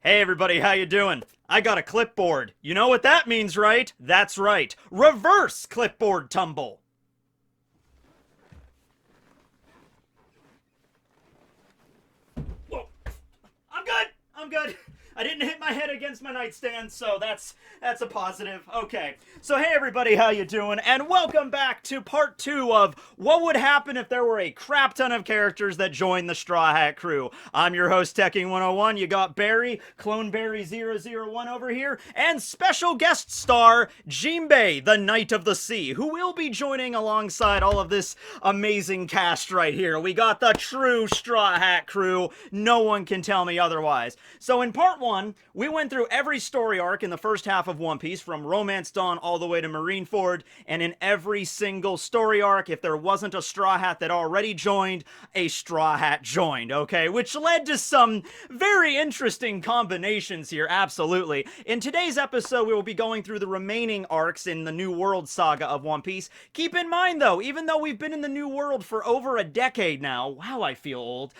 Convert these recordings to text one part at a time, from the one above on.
Hey everybody, how you doing? I got a clipboard. You know what that means, right? That's right. Reverse clipboard tumble. Whoa. I'm good. I'm good. I didn't hit my head against my nightstand, so that's a positive. Okay. So hey everybody, how you doing? And welcome back to part 2 of what would happen if there were a crap ton of characters that joined the Straw Hat crew. I'm your host Tekking101. You got Barry, CloneBarry001 over here, and special guest star Jinbei, the Knight of the Sea, who will be joining alongside all of this amazing cast right here. We got the true Straw Hat crew. No one can tell me otherwise. So in part 1, we went through every story arc in the first half of One Piece, from Romance Dawn all the way to Marineford, and in every single story arc, if there wasn't a Straw Hat that already joined, a Straw Hat joined, okay? Which led to some very interesting combinations here, absolutely. In today's episode, we will be going through the remaining arcs in the New World saga of One Piece. Keep in mind, though, even though we've been in the New World for over a decade now, wow, I feel old,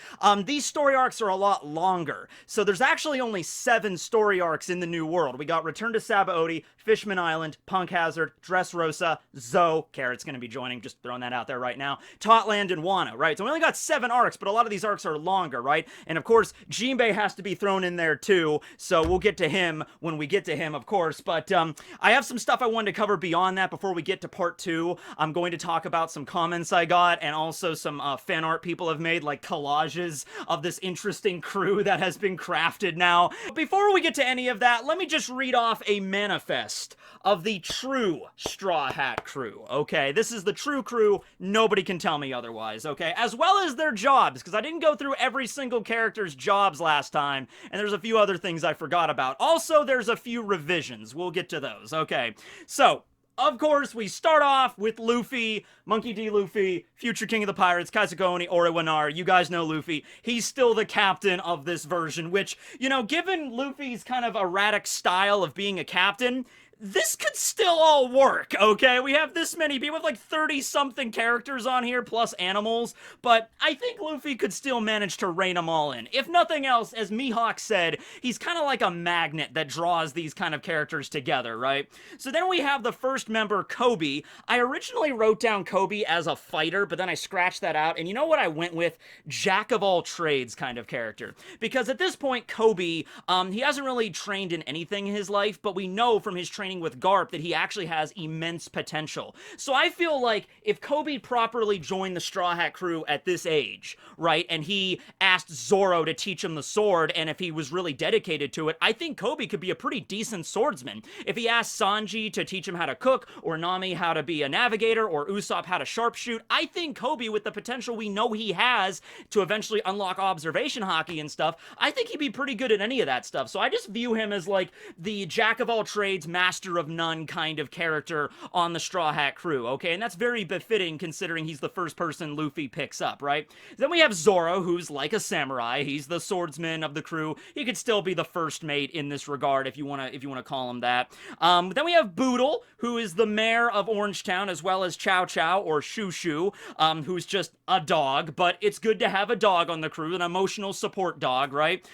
these story arcs are a lot longer. So there's actually only 7 story arcs in the New World. We got Return to Sabaody, Fishman Island, Punk Hazard, Dressrosa, Zoe, Carrot's gonna be joining, just throwing that out there right now, Totland, and Wano, right? So we only got 7 arcs, but a lot of these arcs are longer, right? And of course, Jinbei has to be thrown in there too, so we'll get to him when we get to him, of course. But I have some stuff I wanted to cover beyond that before we get to part 2. I'm going to talk about some comments I got, and also some fan art people have made, like collages of this interesting crew that has been crafted now. Before we get to any of that, let me just read off a manifest of the true Straw Hat crew, okay? This is the true crew, nobody can tell me otherwise, okay? As well as their jobs, because I didn't go through every single character's jobs last time, and there's a few other things I forgot about. Also, there's a few revisions, we'll get to those, okay? So, of course, we start off with Luffy, Monkey D. Luffy, future king of the pirates, Kaisekoni, Orowanar. You guys know Luffy. He's still the captain of this version, which, you know, given Luffy's kind of erratic style of being a captain, this could still all work, okay? We have this many people, with like 30-something characters on here, plus animals, but I think Luffy could still manage to rein them all in. If nothing else, as Mihawk said, he's kind of like a magnet that draws these kind of characters together, right? So then we have the first member, Kobe. I originally wrote down Kobe as a fighter, but then I scratched that out, and you know what I went with? Jack of all trades kind of character. Because at this point, Kobe, he hasn't really trained in anything in his life, but we know from his training with Garp that he actually has immense potential. So I feel like if Kobe properly joined the Straw Hat crew at this age, right, and he asked Zoro to teach him the sword, and if he was really dedicated to it, I think Kobe could be a pretty decent swordsman. If he asked Sanji to teach him how to cook, or Nami how to be a navigator, or Usopp how to sharpshoot, I think Kobe, with the potential we know he has to eventually unlock observation hockey and stuff, I think he'd be pretty good at any of that stuff. So I just view him as like the jack of all trades, master of none kind of character on the Straw Hat crew, okay? And that's very befitting considering he's the first person Luffy picks up, right? Then we have Zoro, who's like a samurai. He's the swordsman of the crew. He could still be the first mate in this regard if you want to call him that. Then we have Boodle, who is the mayor of Orangetown, as well as Chow Chow, or Shoo Shoo, who's just a dog, but it's good to have a dog on the crew, an emotional support dog, right?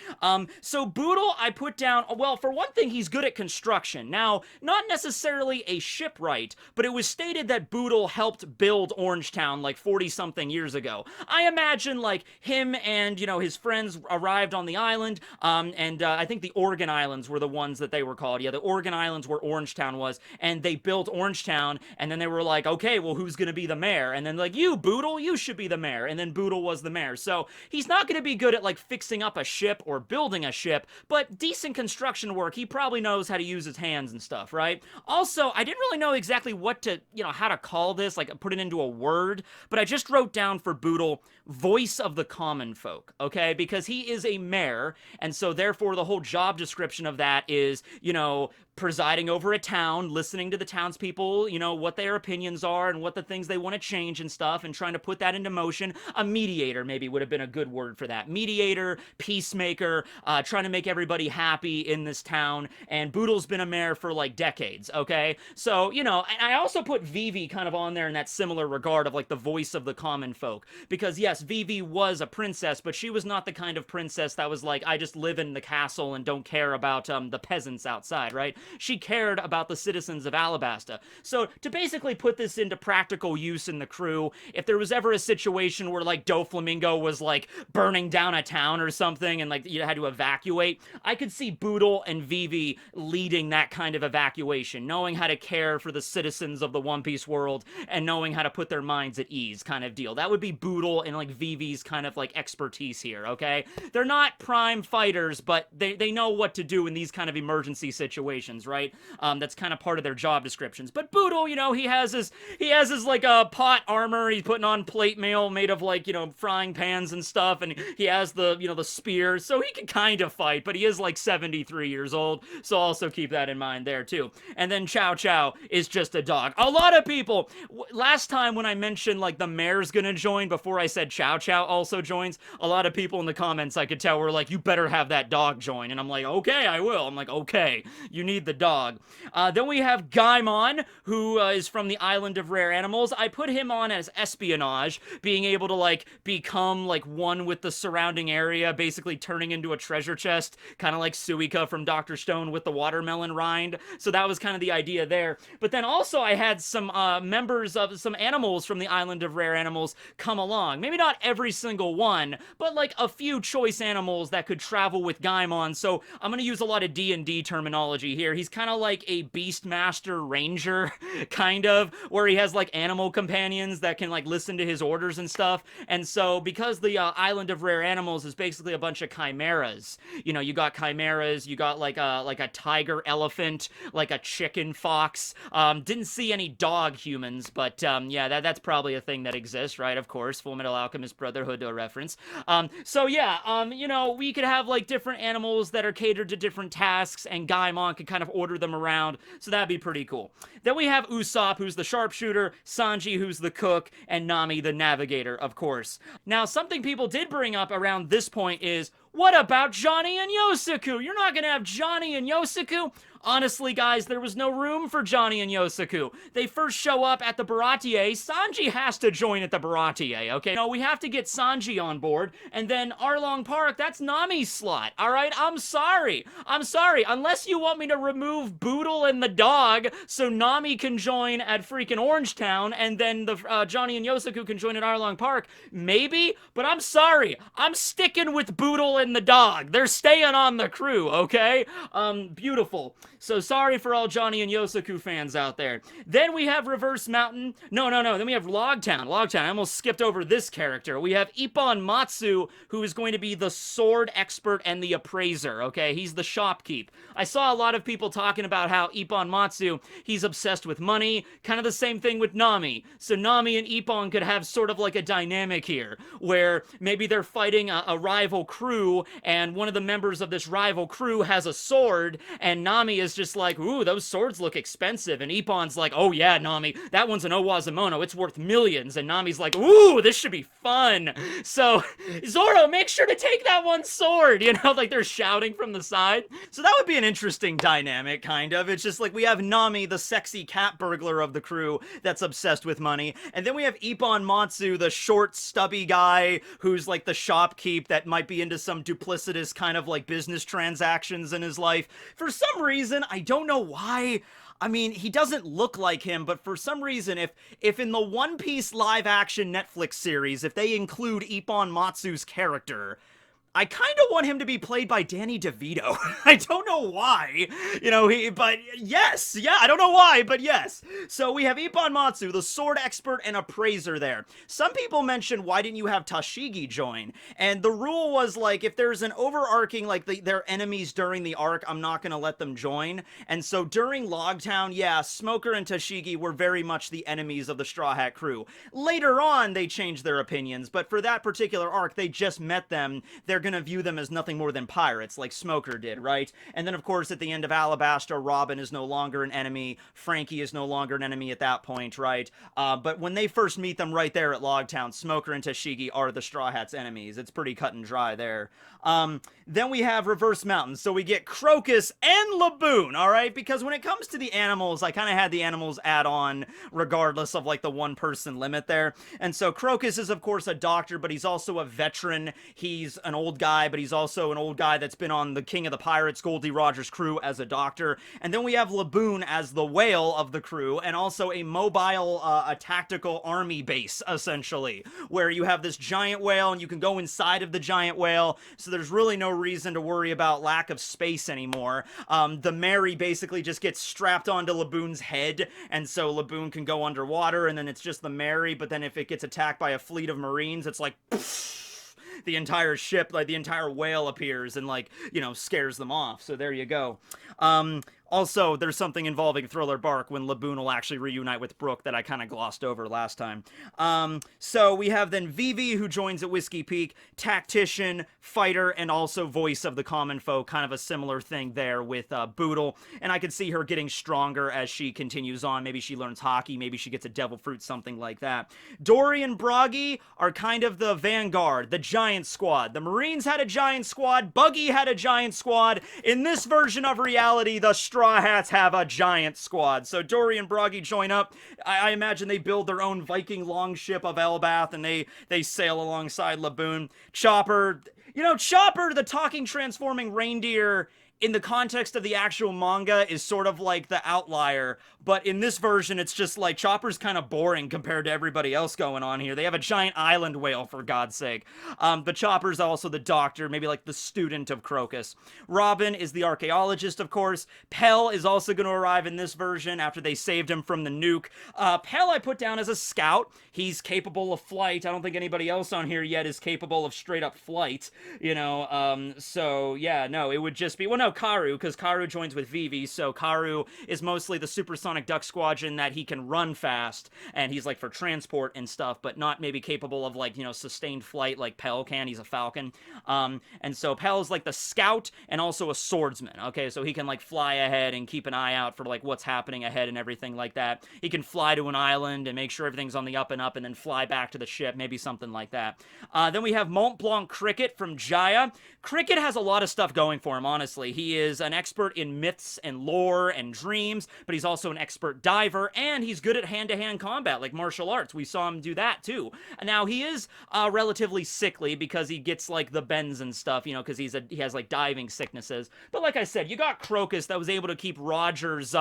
So Boodle, I put down, well, for one thing, he's good at construction. Now, not necessarily a shipwright, but it was stated that Boodle helped build Orangetown like 40-something years ago. I imagine like him and, you know, his friends arrived on the island, and I think the Oregon Islands were the ones that they were called. Yeah, the Oregon Islands where Orangetown was, and they built Orangetown, and then they were like, okay, well, who's gonna be the mayor? And then like, you, Boodle, you should be the mayor. And then Boodle was the mayor. So he's not gonna be good at like fixing up a ship or building a ship, but decent construction work. He probably knows how to use his hands and stuff, right? Also, I didn't really know exactly what to, you know, how to call this, like put it into a word, but I just wrote down for Boodle, voice of the common folk, okay? Because he is a mayor, and so therefore the whole job description of that is, you know, presiding over a town, listening to the townspeople, you know, what their opinions are and what the things they want to change and stuff, and trying to put that into motion. A mediator maybe would have been a good word for that. Mediator, peacemaker, trying to make everybody happy in this town. And Boodle's been a mayor for like decades, okay? So, you know, and I also put Vivi kind of on there in that similar regard of like the voice of the common folk. Because yes, Vivi was a princess, but she was not the kind of princess that was like, I just live in the castle and don't care about the peasants outside, right? She cared about the citizens of Alabasta. So to basically put this into practical use in the crew, if there was ever a situation where like Doflamingo was like burning down a town or something and like you had to evacuate, I could see Boodle and Vivi leading that kind of evacuation, knowing how to care for the citizens of the One Piece world and knowing how to put their minds at ease kind of deal. That would be Boodle and like Vivi's kind of like expertise here, okay? They're not prime fighters, but they know what to do in these kind of emergency situations, right? That's kind of part of their job descriptions. But Boodle, you know, he has his like pot armor. He's putting on plate mail made of like, you know, frying pans and stuff, and he has the, you know, the spear, so he can kind of fight, but he is like 73 years old, so also keep that in mind there too. And then Chow Chow is just a dog. A lot of people, last time when I mentioned like the mayor's gonna join before I said Chow Chow also joins, a lot of people in the comments I could tell were like, you better have that dog join, and I'm like, okay, I will. I'm like, okay, you need the dog. Then we have Gaimon, who is from the Island of Rare Animals. I put him on as espionage, being able to like become like one with the surrounding area, basically turning into a treasure chest, kind of like Suika from Dr. Stone with the watermelon rind. So that was kind of the idea there. But then also I had some members of some animals from the Island of Rare Animals come along. Maybe not every single one, but like a few choice animals that could travel with Gaimon. So I'm going to use a lot of D&D terminology here. He's kind of like a Beastmaster Ranger, kind of, where he has like animal companions that can like listen to his orders and stuff. And so because the Island of Rare Animals is basically a bunch of chimeras, you know, you got chimeras, you got like a tiger elephant, like a chicken fox. Didn't see any dog humans, but yeah, that's probably a thing that exists, right? Of course, Fullmetal Alchemist Brotherhood reference. So yeah, you know, we could have like different animals that are catered to different tasks, and Gaimon could kind of order them around, so that'd be pretty cool. Then we have Usopp, who's the sharpshooter, Sanji, who's the cook, and Nami, the navigator, of course. Now, something people did bring up around this point is, what about Johnny and Yosaku? You're not gonna have Johnny and Yosaku? Honestly, guys, there was no room for Johnny and Yosaku. They first show up at the Baratier. Sanji has to join at the Baratier, okay? No, we have to get Sanji on board, and then Arlong Park, that's Nami's slot, alright? I'm sorry. Unless you want me to remove Boodle and the dog so Nami can join at freaking Orangetown, and then the Johnny and Yosaku can join at Arlong Park, maybe? But I'm sorry. I'm sticking with Boodle and the dog. They're staying on the crew, okay? Beautiful. So sorry for all Johnny and Yosaku fans out there. Then we have Reverse Mountain. No. Then we have Logtown. I almost skipped over this character. We have Ippon Matsu, who is going to be the sword expert and the appraiser, okay? He's the shopkeep. I saw a lot of people talking about how Ippon Matsu, he's obsessed with money. Kind of the same thing with Nami. So Nami and Ippon could have sort of like a dynamic here, where maybe they're fighting a rival crew, and one of the members of this rival crew has a sword, and Nami is just like, ooh, those swords look expensive, and Ippon's like, oh yeah, Nami, that one's an Owazamono, it's worth millions, and Nami's like, ooh, this should be fun. So, Zoro, make sure to take that one sword, you know, like they're shouting from the side. So that would be an interesting dynamic, kind of. It's just like we have Nami, the sexy cat burglar of the crew that's obsessed with money, and then we have Ippon Matsu, the short, stubby guy who's like the shopkeep that might be into some duplicitous kind of like business transactions in his life. For some reason, I don't know why. I mean, he doesn't look like him, but for some reason, if in the One Piece live-action Netflix series, if they include Ippon Matsu's character, I kind of want him to be played by Danny DeVito. I don't know why, you know, but yes, yeah, I don't know why, but yes. So we have Ippon Matsu, the sword expert and appraiser there. Some people mentioned, why didn't you have Tashigi join? And the rule was, like, if there's an overarching, like, they're enemies during the arc, I'm not gonna let them join. And so during Logtown, yeah, Smoker and Tashigi were very much the enemies of the Straw Hat crew. Later on, they changed their opinions, but for that particular arc, they just met them. They're gonna view them as nothing more than pirates, like Smoker did, right? And then, of course, at the end of Alabasta, Robin is no longer an enemy. Frankie is no longer an enemy at that point, right? But when they first meet them right there at Logtown, Smoker and Tashigi are the Straw Hats' enemies. It's pretty cut and dry there. Then we have Reverse Mountain. So we get Crocus and Laboon, all right? Because when it comes to the animals, I kind of had the animals add on regardless of like the one-person limit there. And so Crocus is, of course, a doctor, but he's also a veteran. He's an old guy, but he's also an old guy that's been on the King of the Pirates, Goldie Rogers' crew as a doctor. And then we have Laboon as the whale of the crew, and also a mobile, a tactical army base, essentially, where you have this giant whale, and you can go inside of the giant whale, so there's really no reason to worry about lack of space anymore. The Mary basically just gets strapped onto Laboon's head, and so Laboon can go underwater, and then it's just the Mary, but then if it gets attacked by a fleet of Marines, it's like, the entire ship, like the entire whale appears and, like, you know, scares them off. So there you go. Also, there's something involving Thriller Bark when Laboon will actually reunite with Brooke that I kind of glossed over last time. So we have then Vivi, who joins at Whiskey Peak, Tactician, Fighter, and also Voice of the Common Foe, kind of a similar thing there with Boodle, and I could see her getting stronger as she continues on. Maybe she learns hockey, maybe she gets a Devil Fruit, something like that. Dory and Broggy are kind of the vanguard, the giant squad. The Marines had a giant squad, Buggy had a giant squad. In this version of reality, the Straw Hats have a giant squad. So Dory and Broggy join up. I imagine they build their own Viking longship of Elbath, and they sail alongside Laboon. Chopper, you know, Chopper, the talking transforming reindeer, in the context of the actual manga, is sort of like the outlier, but in this version, it's just like Chopper's kind of boring compared to everybody else going on here. They have a giant island whale, for God's sake. But Chopper's also the doctor, maybe like the student of Crocus. Robin is the archaeologist, of course. Pell is also going to arrive in this version after they saved him from the nuke. Pell I put down as a scout. He's capable of flight. I don't think anybody else on here yet is capable of straight up flight, you know. So yeah, no, it would just be, well, no, Karu, because Karu joins with Vivi, so Karu is mostly the supersonic duck squadron that he can run fast, and he's like for transport and stuff, but not maybe capable of, like, you know, sustained flight like Pell can. He's a falcon. And so Pell is like the scout and also a swordsman, okay? So he can like fly ahead and keep an eye out for like what's happening ahead and everything like that. He can fly to an island and make sure everything's on the up and up and then fly back to the ship, maybe something like that. Then we have Mont Blanc Cricket from Jaya. Cricket has a lot of stuff going for him, honestly. He is an expert in myths and lore and dreams, but he's also an expert diver, and he's good at hand-to-hand combat, like martial arts. We saw him do that, too. Now, he is relatively sickly because he gets, like, the bends and stuff, you know, because he has, like, diving sicknesses. But like I said, you got Crocus that was able to keep Roger's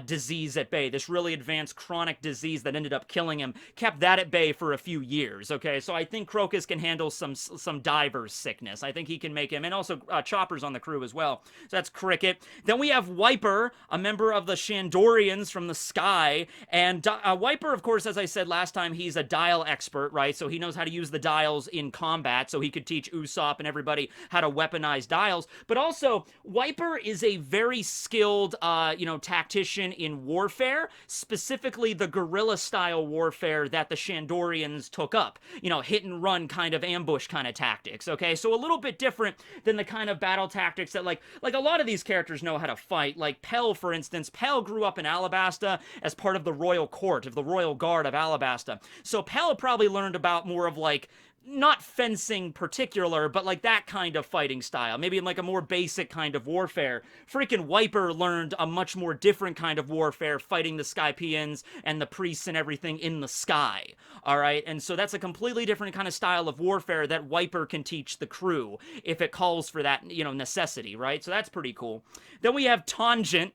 disease at bay, this really advanced chronic disease that ended up killing him, kept that at bay for a few years, okay? So I think Crocus can handle some diver's sickness. I think he can make him, and also Chopper's on the crew as well. So that's Cricket. Then we have Wiper, a member of the Shandorians from the sky, and Wiper, of course, as I said last time, he's a dial expert, right? So he knows how to use the dials in combat, so he could teach Usopp and everybody how to weaponize dials. But also, Wiper is a very skilled, you know, tactician in warfare, specifically the guerrilla-style warfare that the Shandorians took up. You know, hit-and-run kind of ambush kind of tactics, okay? So a little bit different than the kind of battle tactics that, like a lot of these characters know how to fight. Like Pell, for instance. Pell grew up in Alabasta as part of the royal court, of the royal guard of Alabasta. So Pell probably learned about more of, like, not fencing particular, but like that kind of fighting style. Maybe in like a more basic kind of warfare. Freaking Wiper learned a much more different kind of warfare, fighting the Skypians and the priests and everything in the sky. Alright, and so that's a completely different kind of style of warfare that Wiper can teach the crew, if it calls for that, you know, necessity, right? So that's pretty cool. Then we have Tangent,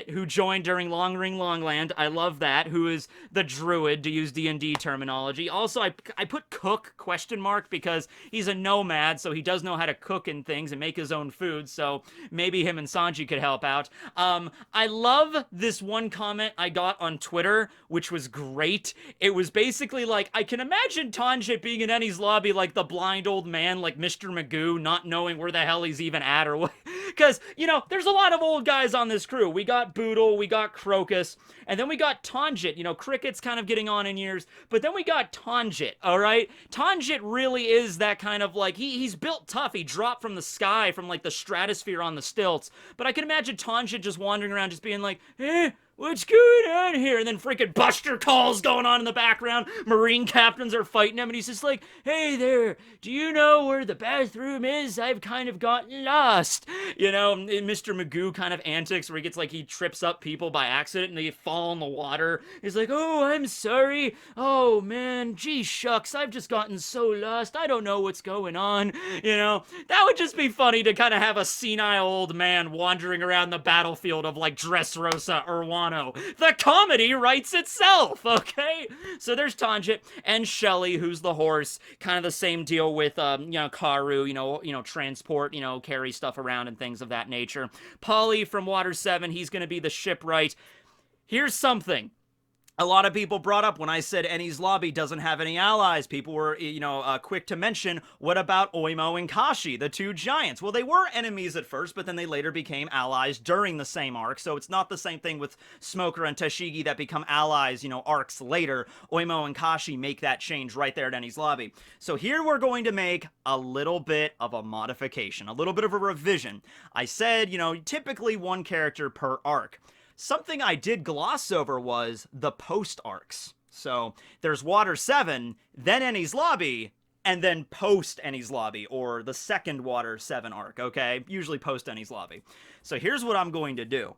who joined during Long Ring Longland. I love that. Who is the druid, to use D&D terminology. Also, I put cook, question mark, because he's a nomad, so he does know how to cook and things and make his own food, so maybe him and Sanji could help out. I love this one comment I got on Twitter, which was great. It was basically like, I can imagine Tangent being in Ennie's lobby like the blind old man, like Mr. Magoo, not knowing where the hell he's even at or what. Because, you know, there's a lot of old guys on this crew. We got Boodle, we got Crocus, and then we got Tonjit. You know, Cricket's kind of getting on in years, but then we got Tonjit, all right? Tonjit really is that kind of like, he's built tough. He dropped from the sky, from like the stratosphere on the stilts. But I can imagine Tonjit just wandering around just being like, what's going on here? And then freaking Buster Calls going on in the background. Marine captains are fighting him, and he's just like, hey there, do you know where the bathroom is? I've kind of gotten lost. You know, Mr. Magoo kind of antics where he gets like, he trips up people by accident and they fall in the water. He's like, oh, I'm sorry. Oh, man, gee shucks, I've just gotten so lost. I don't know what's going on. You know, that would just be funny to kind of have a senile old man wandering around the battlefield of like Dressrosa or the comedy writes itself, okay? So there's Tonjit and Shelly, who's the horse. Kind of the same deal with, you know, Karu, you know, transport, you know, carry stuff around and things of that nature. Polly from Water 7, he's going to be the shipwright. Here's something a lot of people brought up when I said Enies Lobby doesn't have any allies. People were, you know, quick to mention, what about Oimo and Kashi, the two giants? Well, they were enemies at first, but then they later became allies during the same arc, so it's not the same thing with Smoker and Tashigi that become allies, you know, arcs later. Oimo and Kashi make that change right there at Enies Lobby. So here we're going to make a little bit of a modification, a little bit of a revision. I said, you know, typically one character per arc. Something I did gloss over was the post-arcs. So, there's Water 7, then Enies Lobby, and then post-Enies Lobby, or the second Water 7 arc, okay? Usually post-Enies Lobby. So here's what I'm going to do.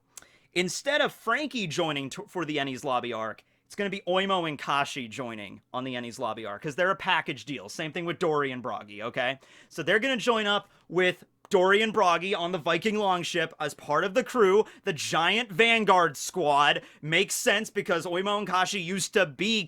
Instead of Frankie joining for the Enies Lobby arc, it's going to be Oimo and Kashi joining on the Enies Lobby arc, because they're a package deal. Same thing with Dory and Broggy, okay? So they're going to join up with Dory and Broggy on the Viking longship as part of the crew. The giant Vanguard squad makes sense because Oimo and Kashi used to be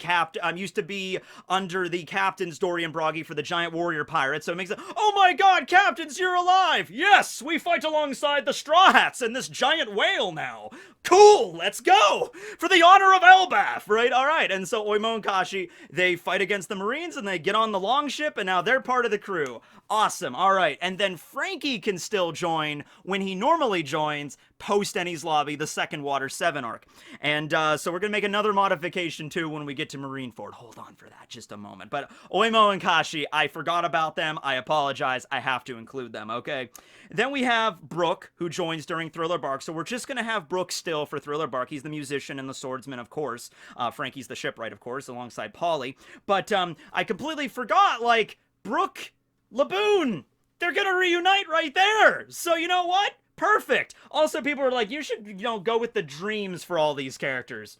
under the captains Dory and Broggy for the giant warrior pirates. So it makes it, oh my god, captains, you're alive! Yes, we fight alongside the Straw Hats and this giant whale now. Cool, let's go! For the honor of Elbaf, right? Alright, and so Oimo and Kashi, they fight against the Marines and they get on the longship and now they're part of the crew. Awesome, alright. And then Frankie can still join when he normally joins post Enies Lobby, the second Water 7 arc. And so we're going to make another modification too when we get to Marineford. Hold on for that just a moment. But Oimo and Kashi, I forgot about them. I apologize. I have to include them, okay? Then we have Brook, who joins during Thriller Bark. So we're just going to have Brook still for Thriller Bark. He's the musician and the swordsman, of course. Frankie's the shipwright, of course, alongside Polly. But I completely forgot, like, Brook, Laboon, they're gonna reunite right there. So you know what? Perfect. Also, people are like, you should, you know, go with the dreams for all these characters.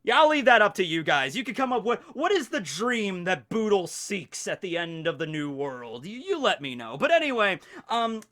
Yeah, I'll leave that up to you guys. You can come up with, what is the dream that Boodle seeks at the end of the new world? You let me know. But anyway,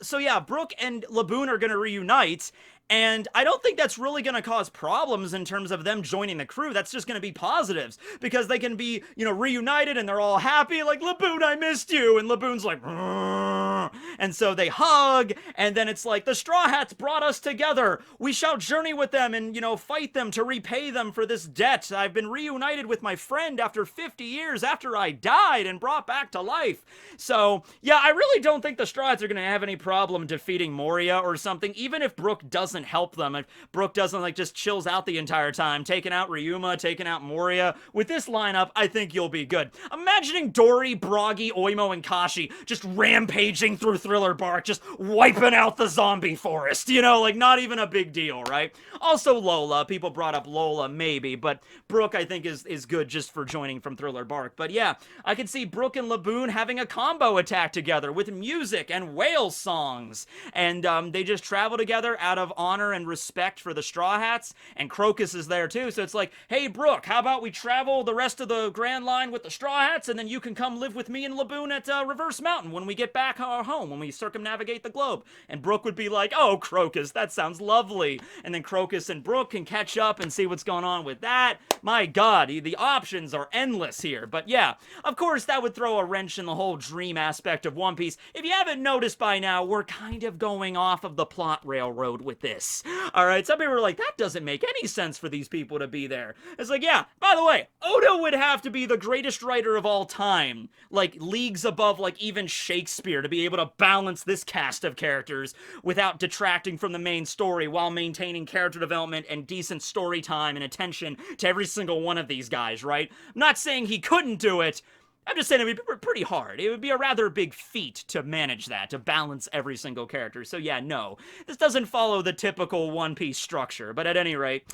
so yeah, Brook and Laboon are gonna reunite. And I don't think that's really going to cause problems in terms of them joining the crew. That's just going to be positives. Because they can be, you know, reunited and they're all happy. Like, Laboon, I missed you. And Laboon's like, "Rrr." And so they hug. And then it's like, the Straw Hats brought us together. We shall journey with them and, you know, fight them to repay them for this debt. I've been reunited with my friend after 50 years after I died and brought back to life. So, yeah, I really don't think the Straw Hats are going to have any problem defeating Moria or something. Even if Brook doesn't help them, if Brook doesn't like just chills out the entire time, taking out Ryuma, taking out Moria. With this lineup, I think you'll be good. Imagining Dory, Broggy, Oimo, and Kashi just rampaging through Thriller Bark, just wiping out the zombie forest, you know, like not even a big deal, right? Also Lola, people brought up Lola maybe, but Brook I think is good just for joining from Thriller Bark. But yeah, I could see Brook and Laboon having a combo attack together with music and whale songs, and they just travel together out of honor and respect for the Straw Hats, and Crocus is there too, so it's like, hey Brook, how about we travel the rest of the Grand Line with the Straw Hats, and then you can come live with me and Laboon at Reverse Mountain when we get back home, when we circumnavigate the globe. And Brook would be like, oh Crocus, that sounds lovely. And then Crocus and Brook can catch up and see what's going on with that. that. My god, the options are endless here. But yeah, of course that would throw a wrench in the whole dream aspect of One Piece. If you haven't noticed by now, we're kind of going off of the plot railroad with this. Alright, some people are like, that doesn't make any sense for these people to be there. It's like, yeah, by the way, Oda would have to be the greatest writer of all time, like leagues above like even Shakespeare, to be able to balance this cast of characters without detracting from the main story while maintaining character development and decent story time and attention to every single one of these guys, right? I'm not saying he couldn't do it. I'm just saying it would be pretty hard. It would be a rather big feat to manage that, to balance every single character. So yeah, no. This doesn't follow the typical One Piece structure. But at any rate,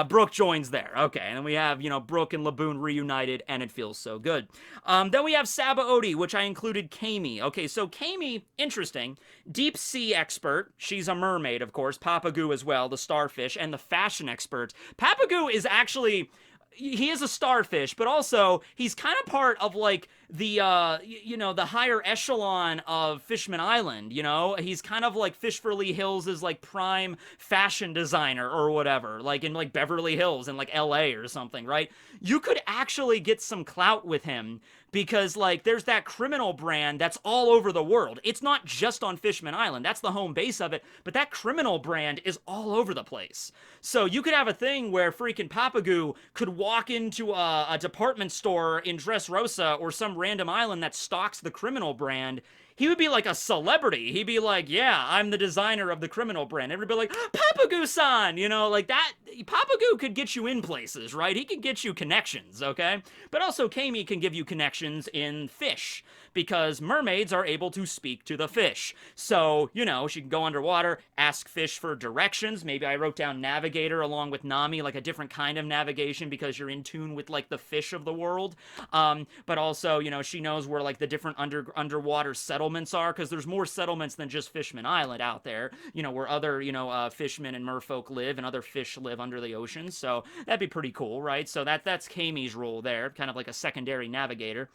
Brook joins there. Okay, and then we have, you know, Brook and Laboon reunited, and it feels so good. Then we have Sabaody, which I included Kami. Okay, so Kami, interesting. Deep sea expert. She's a mermaid, of course. Papagoo as well, the starfish, and the fashion expert. Papagoo is actually... he is a starfish, but also he's kind of part of like the you know, the higher echelon of Fishman Island. You know, he's kind of like Fishverly Hills' like prime fashion designer or whatever, like in like Beverly Hills in like LA or something, right? You could actually get some clout with him because like there's that criminal brand that's all over the world. It's not just on Fishman Island. That's the home base of it, but that criminal brand is all over the place. So you could have a thing where freaking Papagoo could walk into a department store in Dressrosa or some random island that stocks the criminal brand. He would be like a celebrity. He'd be like, yeah, I'm the designer of the criminal brand. Everybody like, Papagoo-san! You know, like that. Papagoo could get you in places, right? He could get you connections, okay? But also, Kami can give you connections in fish, because mermaids are able to speak to the fish. So, you know, she can go underwater, ask fish for directions. Maybe I wrote down navigator along with Nami, like a different kind of navigation because you're in tune with, like, the fish of the world. But also, you know, she knows where, like, the different underwater settlements are, because there's more settlements than just Fishman Island out there, you know, where other, you know, fishmen and merfolk live and other fish live under the ocean. So that'd be pretty cool, right? So that's Kami's role there, kind of like a secondary navigator.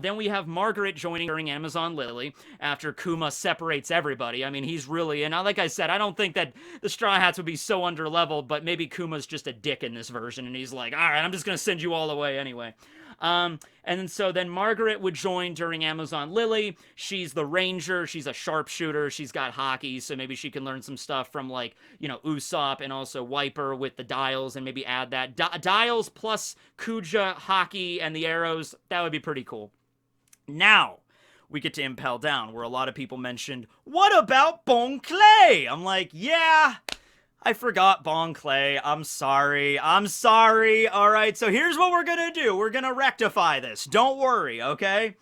Then we have Margaret joining during Amazon Lily after Kuma separates everybody. I mean, he's really, and like I said, I don't think that the Straw Hats would be so underleveled, but maybe Kuma's just a dick in this version, and he's like, all right, I'm just gonna send you all away anyway. And so then Margaret would join during Amazon Lily. She's the ranger. She's a sharpshooter. She's got hockey, so maybe she can learn some stuff from, like, you know, Usopp and also Wiper with the dials, and maybe add that. Dials plus Kuja, hockey, and the arrows. That would be pretty cool. Now, we get to Impel Down, where a lot of people mentioned, what about Bon Clay? I'm like, yeah, I forgot Bon Clay. I'm sorry. Alright, so here's what we're gonna do. We're gonna rectify this. Don't worry, okay?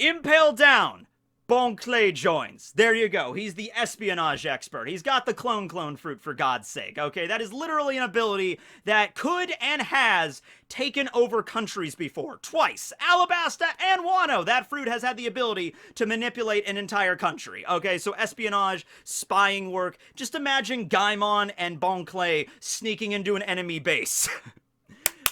Impel Down. Bon Clay joins. There you go. He's the espionage expert. He's got the clone fruit, for God's sake, okay? That is literally an ability that could and has taken over countries before. Twice. Alabasta and Wano. That fruit has had the ability to manipulate an entire country, okay? So espionage, spying work. Just imagine Gaimon and Bon Clay sneaking into an enemy base.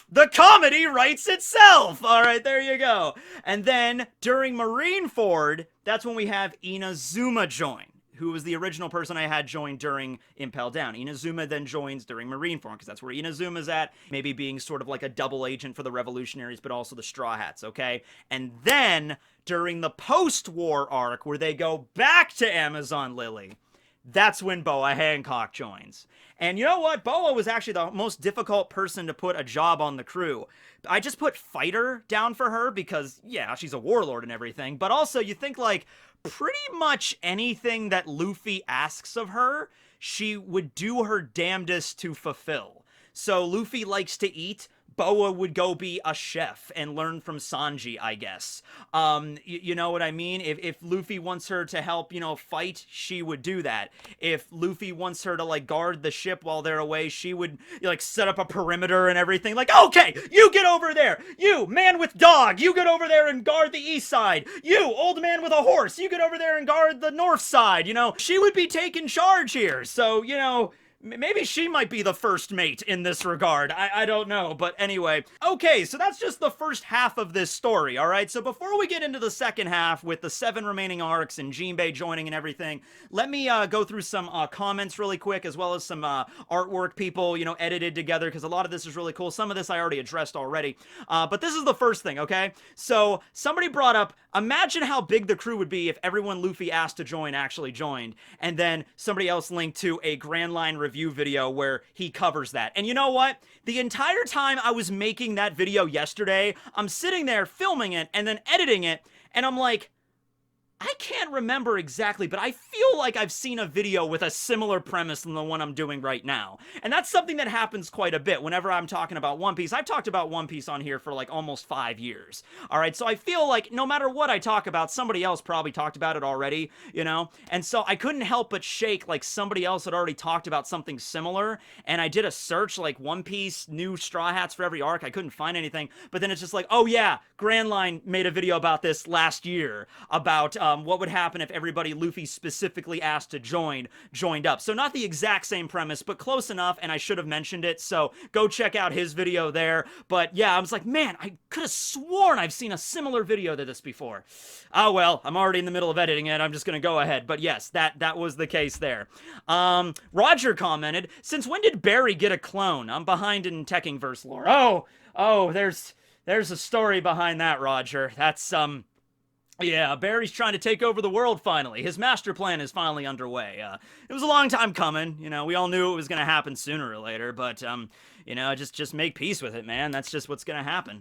The comedy writes itself! Alright, there you go. And then, during Marineford, that's when we have Inazuma join, who was the original person I had join during Impel Down. Inazuma then joins during Marineford, because that's where Inazuma's at, maybe being sort of like a double agent for the Revolutionaries, but also the Straw Hats, okay? And then, during the post-war arc, where they go back to Amazon Lily, that's when Boa Hancock joins. And you know what? Boa was actually the most difficult person to put a job on the crew. I just put fighter down for her because, yeah, she's a warlord and everything. But also, you think, like, pretty much anything that Luffy asks of her, she would do her damnedest to fulfill. So Luffy likes to eat. Boa would go be a chef and learn from Sanji, I guess. You know what I mean? If Luffy wants her to help, you know, fight, she would do that. If Luffy wants her to, like, guard the ship while they're away, she would, like, set up a perimeter and everything. Like, okay, you get over there. You, man with dog, you get over there and guard the east side. You, old man with a horse, you get over there and guard the north side, you know? She would be taking charge here. So, you know, maybe she might be the first mate in this regard. I don't know, but anyway. Okay, so that's just the first half of this story, alright? So before we get into the second half with the 7 remaining arcs and Jinbei joining and everything, let me go through some comments really quick, as well as some artwork people, edited together, because a lot of this is really cool. Some of this I already addressed already. But this is the first thing, okay? So somebody brought up, imagine how big the crew would be if everyone Luffy asked to join actually joined. And then somebody else linked to a Grand Line review video where he covers that. And you know what? The entire time I was making that video yesterday, I'm sitting there filming it and then editing it, and I'm like, I can't remember exactly, but I feel like I've seen a video with a similar premise than the one I'm doing right now. And that's something that happens quite a bit whenever I'm talking about One Piece. I've talked about One Piece on here for like almost 5 years. Alright, so I feel like no matter what I talk about, somebody else probably talked about it already, And so I couldn't help but shake like somebody else had already talked about something similar. And I did a search like One Piece, new Straw Hats for every arc. I couldn't find anything. But then it's just like, oh yeah, Grand Line made a video about this last year about what would happen if everybody Luffy specifically asked to joined up. So not the exact same premise, but close enough, and I should have mentioned it, so go check out his video there. But yeah, I was like, man, I could have sworn I've seen a similar video to this before. Oh well, I'm already in the middle of editing it, I'm just gonna go ahead. But yes, that was the case there. Roger commented, since when did Barry get a clone? I'm behind in Tekking101 lore. Oh, there's a story behind that, Roger. That's, yeah, Barry's trying to take over the world finally. His master plan is finally underway. It was a long time coming. We all knew it was going to happen sooner or later, but, just make peace with it, man. That's just what's going to happen.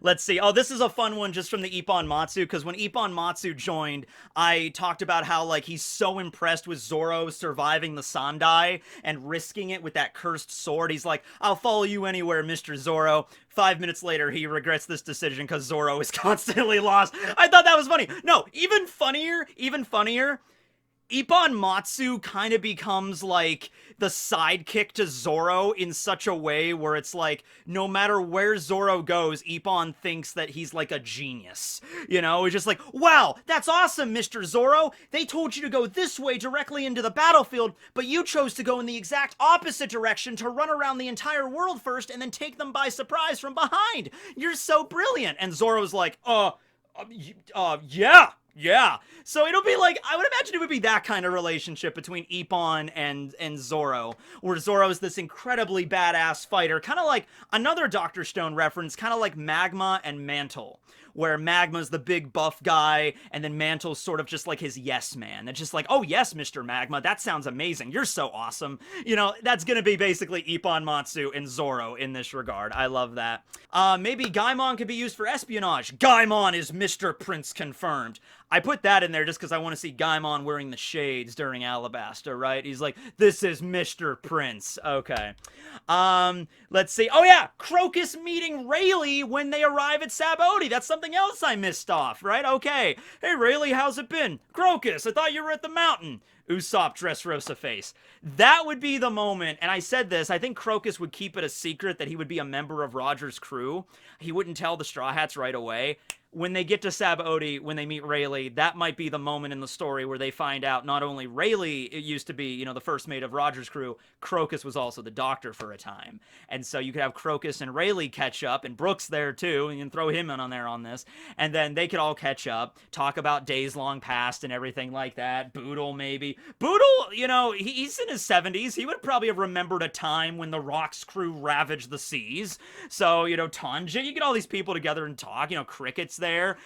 Let's see. Oh, this is a fun one just from the Ippon Matsu, because when Ippon Matsu joined, I talked about how, like, he's so impressed with Zoro surviving the Sandai and risking it with that cursed sword. He's like, I'll follow you anywhere, Mr. Zoro. 5 minutes later, he regrets this decision because Zoro is constantly lost. I thought that was funny. No, even funnier, Ippon Matsu kind of becomes, like, the sidekick to Zoro in such a way where it's like, no matter where Zoro goes, Ippon thinks that he's, like, a genius. It's just like, wow, that's awesome, Mr. Zoro! They told you to go this way directly into the battlefield, but you chose to go in the exact opposite direction to run around the entire world first and then take them by surprise from behind! You're so brilliant! And Zoro's like, yeah. So it'll be like, I would imagine it would be that kind of relationship between Ippon and Zoro, where Zoro is this incredibly badass fighter, kind of like another Dr. Stone reference, kind of like Magma and Mantle, where Magma's the big buff guy, and then Mantle's sort of just like his yes man. It's just like, oh yes, Mr. Magma, that sounds amazing. You're so awesome. That's gonna be basically Ippon Matsu and Zoro in this regard. I love that. Maybe Gaimon could be used for espionage. Gaimon is Mr. Prince confirmed. I put that in there just because I want to see Gaimon wearing the shades during Alabasta, right? He's like, this is Mr. Prince. Okay. Let's see. Oh yeah, Crocus meeting Rayleigh when they arrive at Sabaody. That's something else I missed off, right? Okay. Hey Rayleigh, how's it been? Crocus, I thought you were at the mountain. Usopp Dressrosa face. That would be the moment, and I said this, I think Crocus would keep it a secret that he would be a member of Roger's crew. He wouldn't tell the Straw Hats right away. When they get to Sabaody, when they meet Rayleigh, that might be the moment in the story where they find out not only Rayleigh used to be, the first mate of Roger's crew, Crocus was also the doctor for a time. And so you could have Crocus and Rayleigh catch up, and Brooks there too, and you can throw him in on there on this. And then they could all catch up, talk about days long past and everything like that. Boodle, maybe. Boodle, he's in his 70s. He would probably have remembered a time when the Rock's crew ravaged the seas. So, Tanjin, you get all these people together and talk, Cricket's there,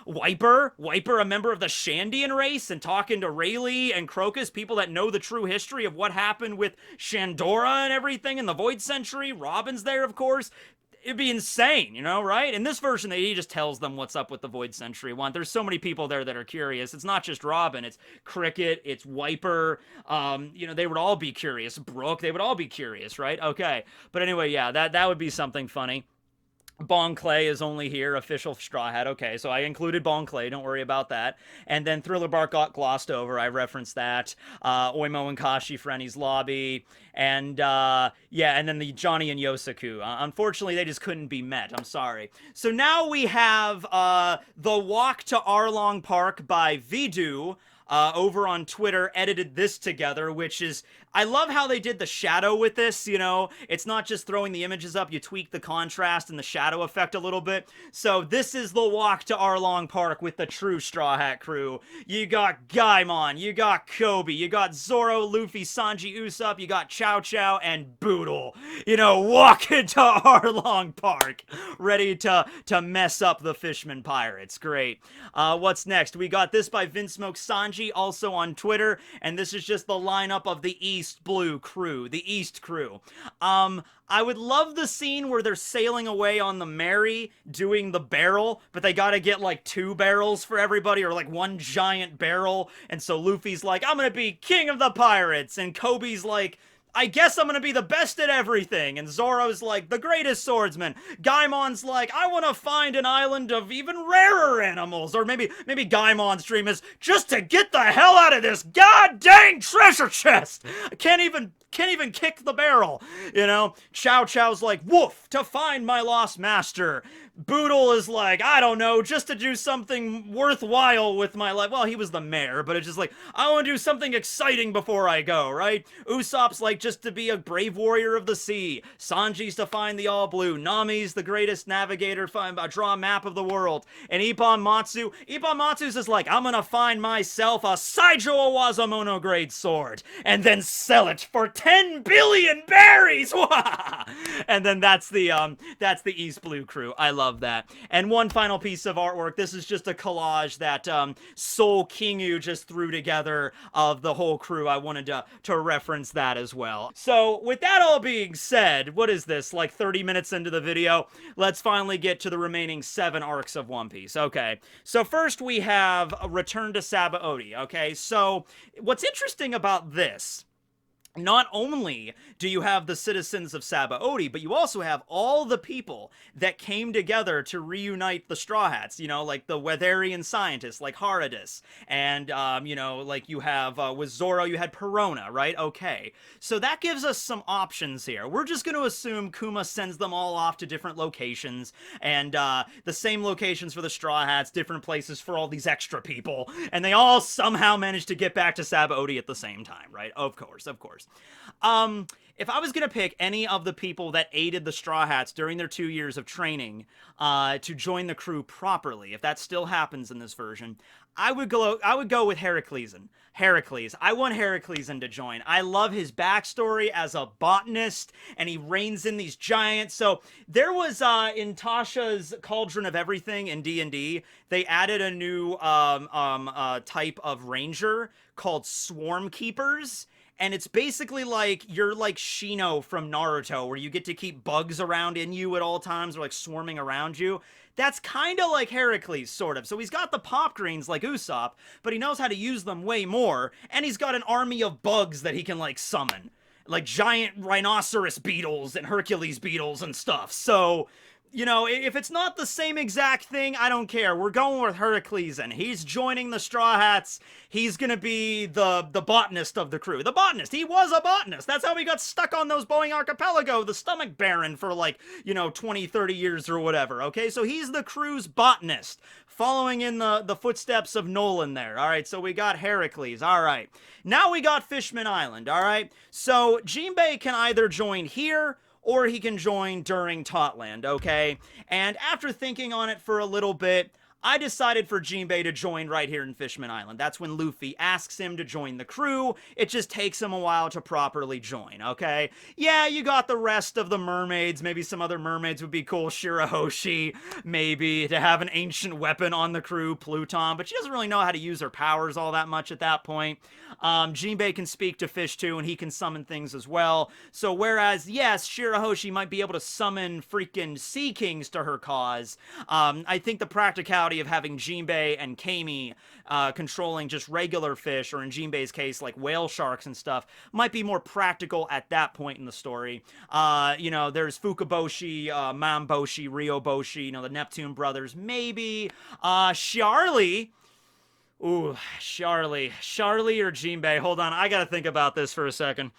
Wiper, a member of the Shandian race, and talking to Rayleigh and Crocus, people that know the true history of what happened with Shandora and everything in the Void Century. Robin's there, of course. It'd be insane, right? In this version, he just tells them what's up with the Void Century one. There's so many people there that are curious. It's not just Robin. It's Cricket. It's Wiper. They would all be curious. Brooke, they would all be curious, right? Okay. But anyway, yeah, that would be something funny. Bon Clay is only here, official Straw Hat. Okay, so I included Bon Clay, don't worry about that. And then Thriller Bark got glossed over, I referenced that. Oimo and Kashi, Frenny's Lobby. And, and then the Johnny and Yosaku. Unfortunately, they just couldn't be met. I'm sorry. So now we have The Walk to Arlong Park by Vidu. over on Twitter edited this together, which is, I love how they did the shadow with this, you know? It's not just throwing the images up, you tweak the contrast and the shadow effect a little bit. So this is the walk to Arlong Park with the true Straw Hat crew. You got Gaimon, you got Kobe, you got Zoro, Luffy, Sanji, Usopp, you got Chow Chow, and Boodle. You know, walking to Arlong Park, ready to mess up the Fishman Pirates. Great. What's next? We got this by Vince Smoke Sanji, also on Twitter, and this is just the lineup of the East Blue crew, the East crew. I would love the scene where they're sailing away on the Mary doing the barrel, but they gotta get like 2 barrels for everybody, or like 1 giant barrel, and so Luffy's like, I'm gonna be king of the pirates, and Kobe's like, I guess I'm gonna be the best at everything. And Zoro's like, the greatest swordsman. Gaimon's like, I wanna find an island of even rarer animals. Or maybe Gaimon's dream is just to get the hell out of this god dang treasure chest. I can't even kick the barrel, you know? Chow Chow's like, woof, to find my lost master. Boodle is like, I don't know, just to do something worthwhile with my life. Well, he was the mayor, but it's just like, I want to do something exciting before I go, right? Usopp's like, just to be a brave warrior of the sea. Sanji's to find the all blue. Nami's the greatest navigator, draw a map of the world. And Ippon Matsu's is like, I'm gonna find myself a Saijo Owazamono grade sword, and then sell it for 10 billion berries! And then that's the East Blue crew. I love that. And one final piece of artwork. This is just a collage that Soul Kingu just threw together of the whole crew. I wanted to reference that as well. So with that all being said, what is this, like 30 minutes into the video? Let's finally get to the remaining 7 arcs of One Piece. Okay, so first we have a Return to Sabaody. Okay, so what's interesting about this, not only do you have the citizens of Sabaody, but you also have all the people that came together to reunite the Straw Hats, you know, like the Weatherian scientists, like Haradus, and, you know, like you have, with Zoro, you had Perona, right? Okay, so that gives us some options here. We're just going to assume Kuma sends them all off to different locations, and, the same locations for the Straw Hats, different places for all these extra people, and they all somehow manage to get back to Sabaody at the same time, right? Of course, of course. If I was going to pick any of the people that aided the Straw Hats during their 2 years of training to join the crew properly, if that still happens in this version, I would go with Heracleson. I want Heracleson to join. I love his backstory as a botanist, and he reins in these giants. So there was, in Tasha's Cauldron of Everything in D&D, they added a new type of ranger called Swarm Keepers. And it's basically like, you're like Shino from Naruto, where you get to keep bugs around in you at all times, or like swarming around you. That's kind of like Heracles, sort of. So he's got the pop greens like Usopp, but he knows how to use them way more, and he's got an army of bugs that he can, like, summon. Like giant rhinoceros beetles and Hercules beetles and stuff. So, you know, if it's not the same exact thing, I don't care. We're going with Heracles, and he's joining the Straw Hats. He's gonna be the botanist of the crew. The botanist. He was a botanist. That's how he got stuck on those Boeing Archipelago, the stomach baron, for like, you know, 20, 30 years or whatever, okay? So he's the crew's botanist, following in the footsteps of Nolan there. All right, so we got Heracles. All right. Now we got Fishman Island, all right? So Jinbei can either join here, or he can join during Totland, okay? And after thinking on it for a little bit, I decided for Jinbei to join right here in Fishman Island. That's when Luffy asks him to join the crew. It just takes him a while to properly join, okay? Yeah, you got the rest of the mermaids. Maybe some other mermaids would be cool. Shirahoshi, maybe, to have an ancient weapon on the crew, Pluton, but she doesn't really know how to use her powers all that much at that point. Jinbei can speak to fish too, and he can summon things as well. So whereas, yes, Shirahoshi might be able to summon freaking Sea Kings to her cause, I think the practicality of having Jinbei and Kami controlling just regular fish, or in Jinbei's case, like whale sharks and stuff, might be more practical at that point in the story. You know, there's Fukaboshi, Mamboshi, Ryoboshi, you know, the Neptune brothers, maybe. Charlie. Ooh, Charlie or Jinbei. Hold on, I gotta think about this for a second.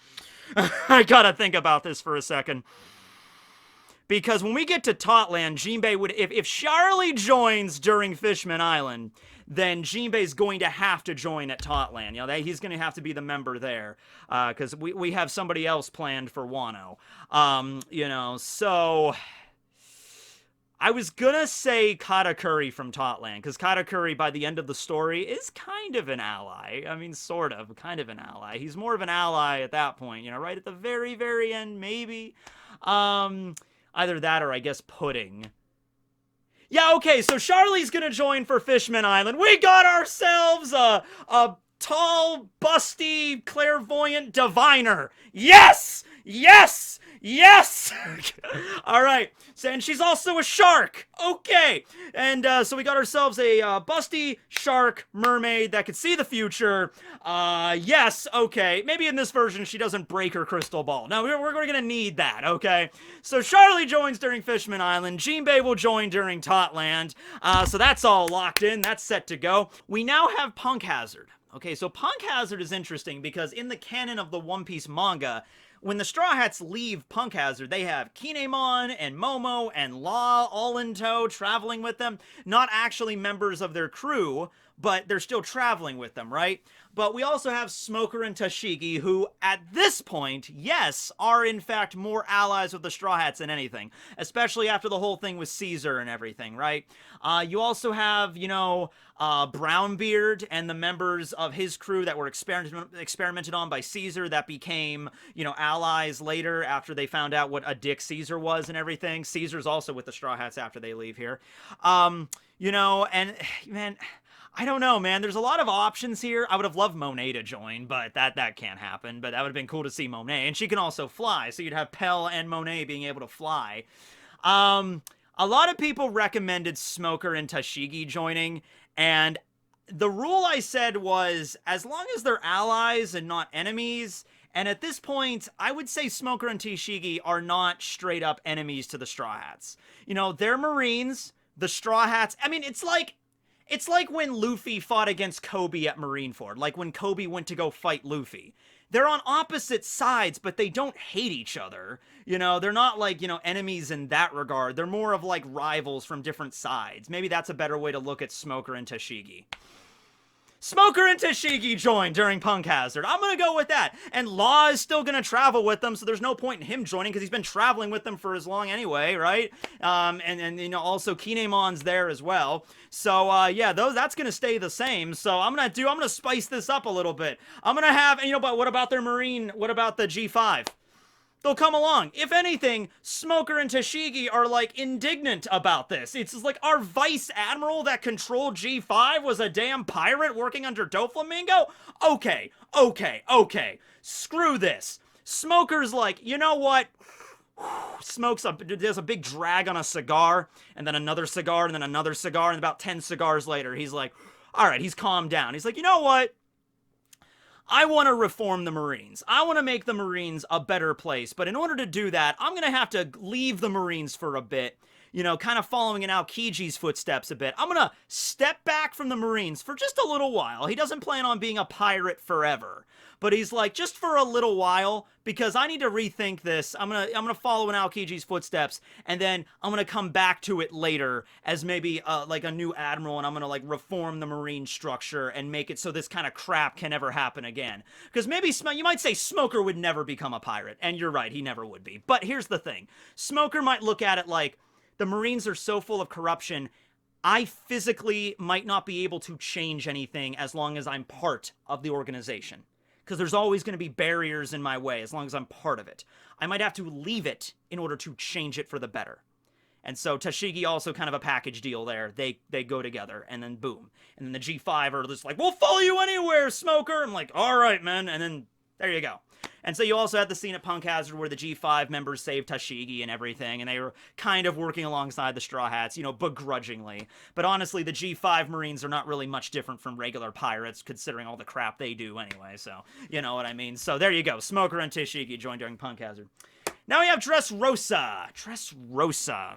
Because when we get to Totland, Jinbei would, if Charlie joins during Fishman Island, then Jinbei's going to have to join at Totland. You know, he's going to have to be the member there, because we have somebody else planned for Wano. You know, so I was gonna say Katakuri from Totland, because Katakuri, by the end of the story, is kind of an ally. I mean, sort of, kind of an ally. He's more of an ally at that point, you know, right at the very, very end, maybe. Either that or, I guess, Pudding. Yeah, okay, so Charlie's gonna join for Fishman Island. We got ourselves a tall, busty, clairvoyant diviner. Yes! Yes! Yes! All right. And she's also a shark. Okay. And so we got ourselves a busty shark mermaid that could see the future. Yes. Okay. Maybe in this version she doesn't break her crystal ball. No, we're going to need that. Okay. So Charlie joins during Fishman Island. Jinbei will join during Totland. So that's all locked in. That's set to go. We now have Punk Hazard. Okay. So Punk Hazard is interesting because in the canon of the One Piece manga, when the Straw Hats leave Punk Hazard, they have Kinemon and Momo and Law all in tow, traveling with them. Not actually members of their crew, but they're still traveling with them, right? But we also have Smoker and Tashigi, who, at this point, yes, are in fact more allies with the Straw Hats than anything. Especially after the whole thing with Caesar and everything, right? You also have, you know, Brownbeard and the members of his crew that were experimented on by Caesar that became, you know, allies later after they found out what a dick Caesar was and everything. Caesar's also with the Straw Hats after they leave here. You know, and, man, I don't know, man. There's a lot of options here. I would have loved Monet to join, but that can't happen. But that would have been cool to see Monet. And she can also fly, so you'd have Pell and Monet being able to fly. A lot of people recommended Smoker and Tashigi joining, and the rule I said was, as long as they're allies and not enemies, and at this point, I would say Smoker and Tashigi are not straight-up enemies to the Straw Hats. You know, they're Marines, the Straw Hats, I mean, it's like when Luffy fought against Kobe at Marineford, like when Kobe went to go fight Luffy. They're on opposite sides, but they don't hate each other. You know, they're not like, you know, enemies in that regard. They're more of like rivals from different sides. Maybe that's a better way to look at Smoker and Tashigi. Smoker and Tashigi joined during Punk Hazard. I'm going to go with that. And Law is still going to travel with them, so there's no point in him joining because he's been traveling with them for as long anyway, right? And you know, also Kinemon's there as well. So, yeah, that's going to stay the same. So I'm going to spice this up a little bit. I'm going to have, and you know, but what about their Marine? What about the G5? They'll come along. If anything, Smoker and Tashigi are, like, indignant about this. It's just like, our vice admiral that controlled G5 was a damn pirate working under Doflamingo? Okay. Screw this. Smoker's like, you know what? There's a big drag on a cigar, and then another cigar, and then another cigar, and about 10 cigars later, he's like, all right, he's calmed down. He's like, you know what? I want to reform the Marines. I want to make the Marines a better place. But in order to do that, I'm going to have to leave the Marines for a bit. You know, kind of following in Aokiji's footsteps a bit. I'm going to step back from the Marines for just a little while. He doesn't plan on being a pirate forever. But he's like, just for a little while, because I need to rethink this. I'm gonna follow in Aokiji's footsteps, and then I'm gonna come back to it later as maybe like a new admiral, and I'm gonna like reform the Marine structure and make it so this kind of crap can never happen again. Because maybe you might say Smoker would never become a pirate, and you're right, he never would be. But here's the thing: Smoker might look at it like the Marines are so full of corruption. I physically might not be able to change anything as long as I'm part of the organization. Because there's always going to be barriers in my way as long as I'm part of it. I might have to leave it in order to change it for the better. And so Tashigi also kind of a package deal there. They go together, and then boom. And then the G5 are just like, we'll follow you anywhere, Smoker! I'm like, all right, man. And then there you go. And so you also had the scene at Punk Hazard where the G5 members saved Tashigi and everything, and they were kind of working alongside the Straw Hats, you know, begrudgingly. But honestly, the G5 Marines are not really much different from regular pirates, considering all the crap they do anyway, so you know what I mean. So there you go. Smoker and Tashigi joined during Punk Hazard. Now we have Dressrosa. Dressrosa.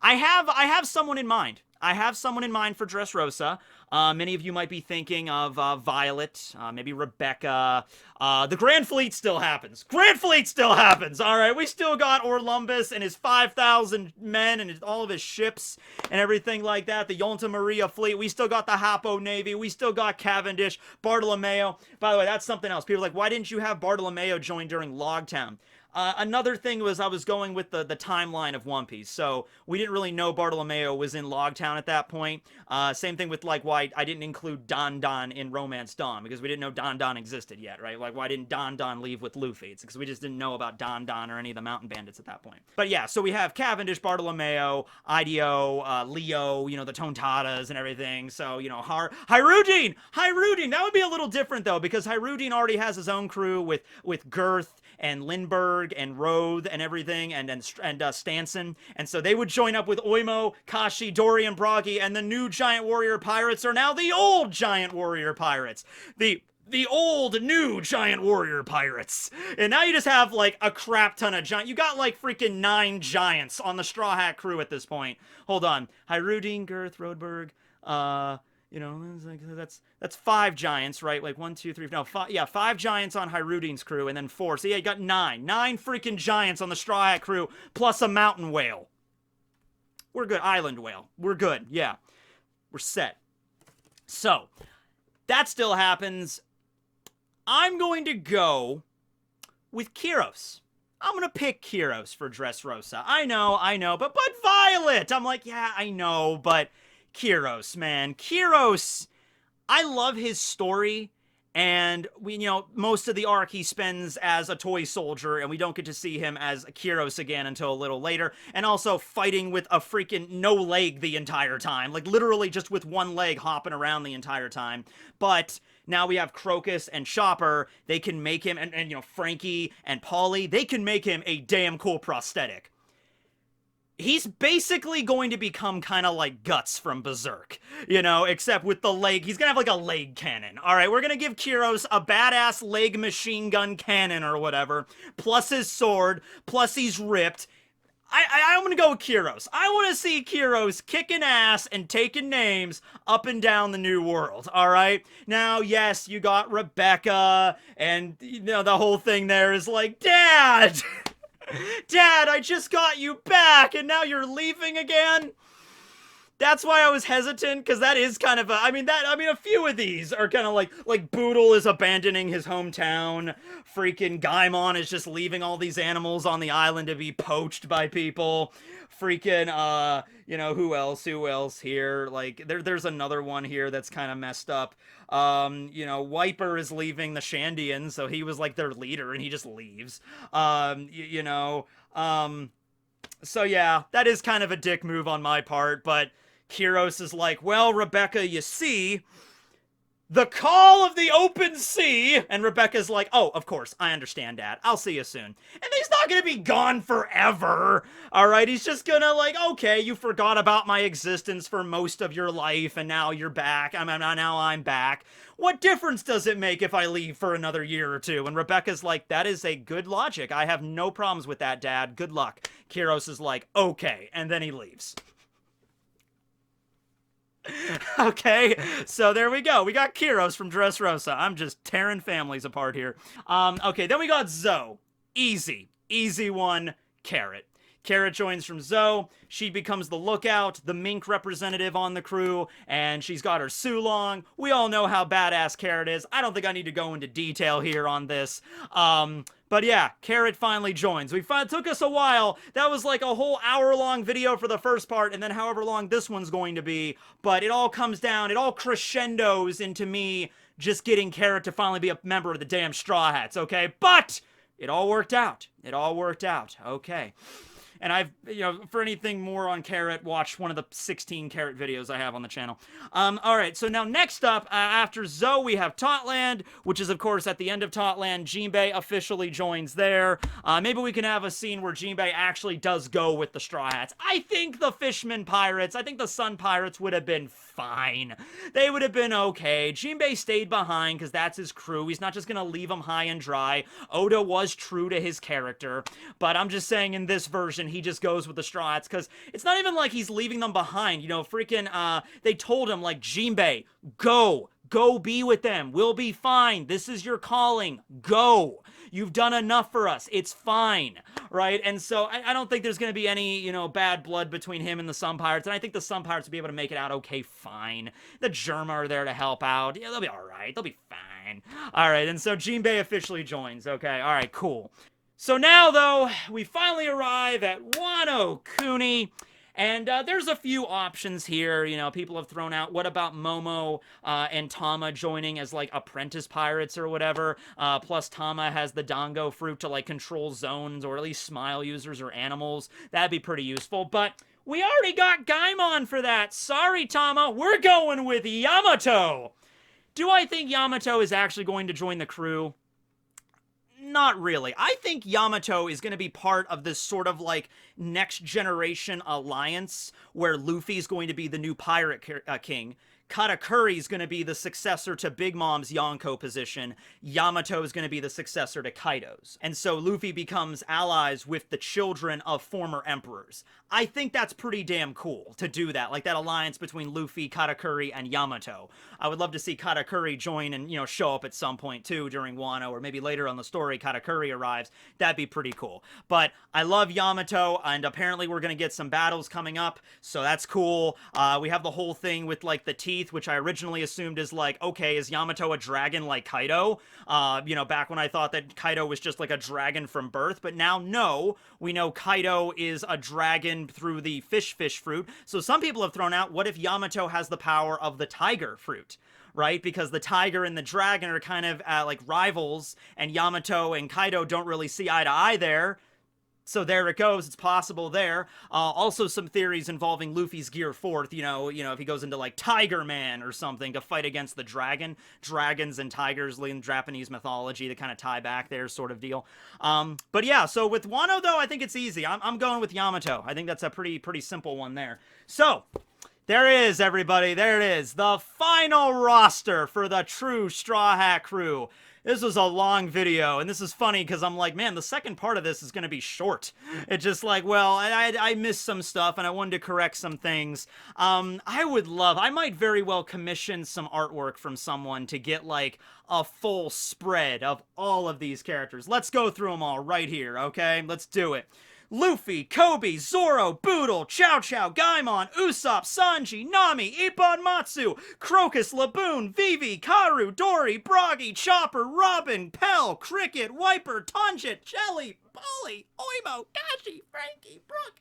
I have someone in mind. I have someone in mind for Dressrosa. Many of you might be thinking of Violet, maybe Rebecca. The Grand Fleet still happens. Grand Fleet still happens. All right, we still got Orlumbus and his 5,000 men and all of his ships and everything like that. The Yolta Maria fleet. We still got the Hapo Navy. We still got Cavendish, Bartolomeo. By the way, that's something else. People are like, why didn't you have Bartolomeo join during Logtown? Another thing was I was going with the timeline of One Piece, so we didn't really know Bartolomeo was in Logtown at that point. Same thing with, like, why I didn't include Don Don in Romance Dawn, because we didn't know Don Don existed yet, right? Like, why didn't Don Don leave with Luffy? It's because we just didn't know about Don Don or any of the mountain bandits at that point. But yeah, so we have Cavendish, Bartolomeo, Ideo, Leo, you know, the Tontadas and everything. So, you know, Hirudin! Hirudin! That would be a little different, though, because Hirudin already has his own crew with Girth and Lindbergh and Roth and everything, and Stanson, and so they would join up with Oimo, Kashi, Dory, and Bragi, and the new Giant Warrior Pirates are now the old Giant Warrior Pirates. The old new Giant Warrior Pirates. And now you just have, like, a crap ton of giant. You got, like, freaking 9 giants on the Straw Hat crew at this point. Hold on. Hirudin, Girth, Rodberg, you know, that's 5 giants, right? Like 1, 2, 3, no, 5, yeah, 5 giants on Hirudin's crew, and then 4. So yeah, you got 9 freaking giants on the Straw Hat crew, plus a mountain whale. We're good. Island whale. We're good. Yeah, we're set. So that still happens. I'm going to go with Kyros. I'm going to pick Kyros for Dressrosa. I know, but Violet! I'm like, yeah, I know, but Kyros, man. Kyros, I love his story, and we, you know, most of the arc he spends as a toy soldier, and we don't get to see him as Kyros again until a little later, and also fighting with a freaking no leg the entire time, like literally just with one leg hopping around the entire time. But now we have Crocus and Chopper. They can make him, and you know, Frankie and Polly, they can make him a damn cool prosthetic. He's basically going to become kind of like Guts from Berserk, you know, except with the leg. He's going to have like a leg cannon. All right, we're going to give Kyros a badass leg machine gun cannon or whatever, plus his sword, plus he's ripped. I'm going to go with Kyros. I want to see Kyros kicking ass and taking names up and down the New World, all right? Now, yes, you got Rebecca, and, you know, the whole thing there is like, Dad! Dad, I just got you back, and now you're leaving again? That's why I was hesitant, because that is kind of a few of these are kind of like Boodle is abandoning his hometown, freaking Gaimon is just leaving all these animals on the island to be poached by people, freaking, you know, who else here, like, there's another one here that's kind of messed up. You know, Wiper is leaving the Shandians, so he was like their leader, and he just leaves. You know, so yeah, that is kind of a dick move on my part, but Kyros is like, well, Rebecca, you see, the call of the open sea, and Rebecca's like, oh, of course, I understand, Dad, I'll see you soon. And he's not gonna be gone forever, alright, he's just gonna, like, okay, you forgot about my existence for most of your life, and now you're back, now I'm back. What difference does it make if I leave for another year or two? And Rebecca's like, that is a good logic, I have no problems with that, Dad, good luck. Kyros is like, okay, and then he leaves. Okay, so there we go. We got Kyros from Dressrosa. I'm just tearing families apart here. Okay, then we got Zoe. Easy one, Carrot. Carrot joins from Zoe. She becomes the lookout, the mink representative on the crew, and she's got her Sulong. We all know how badass Carrot is. I don't think I need to go into detail here on this. But yeah, Carrot finally joins. It took us a while. That was like a whole hour-long video for the first part, and then however long this one's going to be. But it all comes down, it all crescendos into me just getting Carrot to finally be a member of the damn Straw Hats, okay? But it all worked out. It all worked out. Okay. And I've, you know, for anything more on Carrot, watch one of the 16 Carrot videos I have on the channel. Alright, so now next up, after Zoe, we have Totland, which is, of course, at the end of Totland, Jinbei officially joins there. Maybe we can have a scene where Jinbei actually does go with the Straw Hats. I think the Fishman Pirates, I think the Sun Pirates would have been fine. They would have been okay. Jinbei stayed behind because that's his crew. He's not just going to leave them high and dry. Oda was true to his character, but I'm just saying in this version, he just goes with the Straw Hats, because it's not even like he's leaving them behind. You know, freaking, they told him, like, Jinbei, go be with them. We'll be fine. This is your calling. Go. You've done enough for us. It's fine, right? And so I don't think there's going to be any, you know, bad blood between him and the Sun Pirates, and I think the Sun Pirates will be able to make it out okay, fine. The Germa are there to help out. Yeah, they'll be all right. They'll be fine. All right, and so Jinbei officially joins. Okay, all right, cool. So now, though, we finally arrive at Wano Kuni. And there's a few options here. You know, people have thrown out, what about Momo and Tama joining as, like, apprentice pirates or whatever? Plus, Tama has the Dango fruit to, like, control zones or at least smile users or animals. That'd be pretty useful. But we already got Gaimon for that. Sorry, Tama. We're going with Yamato. Do I think Yamato is actually going to join the crew? Not really. I think Yamato is going to be part of this sort of, like, next generation alliance where Luffy's going to be the new pirate king. Katakuri's going to be the successor to Big Mom's Yonko position. Yamato is going to be the successor to Kaido's. And so Luffy becomes allies with the children of former emperors. I think that's pretty damn cool to do that, like that alliance between Luffy, Katakuri, and Yamato. I would love to see Katakuri join and, you know, show up at some point too during Wano, or maybe later on the story Katakuri arrives. That'd be pretty cool. But I love Yamato, and apparently we're going to get some battles coming up, so that's cool. We have the whole thing with, like, the teeth, which I originally assumed is like, okay, is Yamato a dragon like Kaido? You know, back when I thought that Kaido was just like a dragon from birth, but now no, we know Kaido is a dragon through the fish fruit. So some people have thrown out, what if Yamato has the power of the tiger fruit? Right? Because the tiger and the dragon are kind of like rivals, and Yamato and Kaido don't really see eye to eye there. So there it goes. It's possible there. Also some theories involving Luffy's Gear 4th, you know, if he goes into, like, Tiger Man or something to fight against the dragon. Dragons and tigers in Japanese mythology that kind of tie back there, sort of deal. But yeah, so with Wano, though, I think it's easy. I'm going with Yamato. I think that's a pretty simple one there. So there it is, everybody. There it is. The final roster for the true Straw Hat crew. This was a long video, and this is funny because I'm like, man, the second part of this is going to be short. It's just like, well, I missed some stuff, and I wanted to correct some things. I might very well commission some artwork from someone to get, like, a full spread of all of these characters. Let's go through them all right here, okay? Let's do it. Luffy, Kobe, Zoro, Boodle, Chow Chow, Gaimon, Usopp, Sanji, Nami, Ippon Matsu, Crocus, Laboon, Vivi, Karu, Dory, Broggy, Chopper, Robin, Pell, Cricket, Wiper, Tonjit, Jelly, Polly, Oimo, Kashi, Frankie, Brook,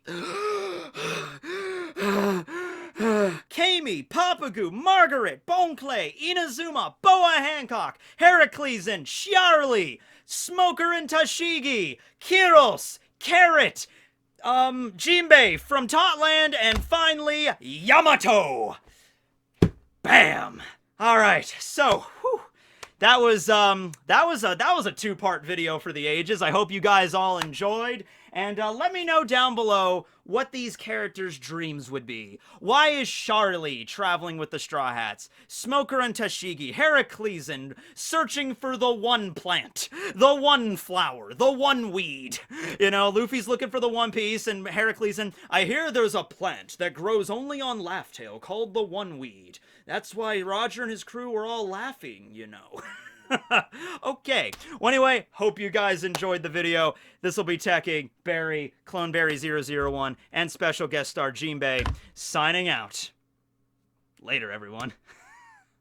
Kami, Papagoo, Margaret, Boneclay, Inazuma, Boa Hancock, Heracles and Charlie, Smoker and Tashigi, Kiros, Carrot, Jinbei from Totland, and finally, Yamato! Bam! Alright, so, whew, that was a two-part video for the ages. I hope you guys all enjoyed, and let me know down below what these characters' dreams would be. Why is Charlie traveling with the Straw Hats? Smoker and Tashigi, Heraclesan, searching for the one plant, the one flower, the one weed. You know, Luffy's looking for the One Piece, and Heraclesan, I hear there's a plant that grows only on Laugh-Tale called the One Weed. That's why Roger and his crew were all laughing, you know. Okay. Well, anyway, hope you guys enjoyed the video. This will be Tekking, Barry, CloneBerry001, and special guest star Jinbei signing out. Later, everyone.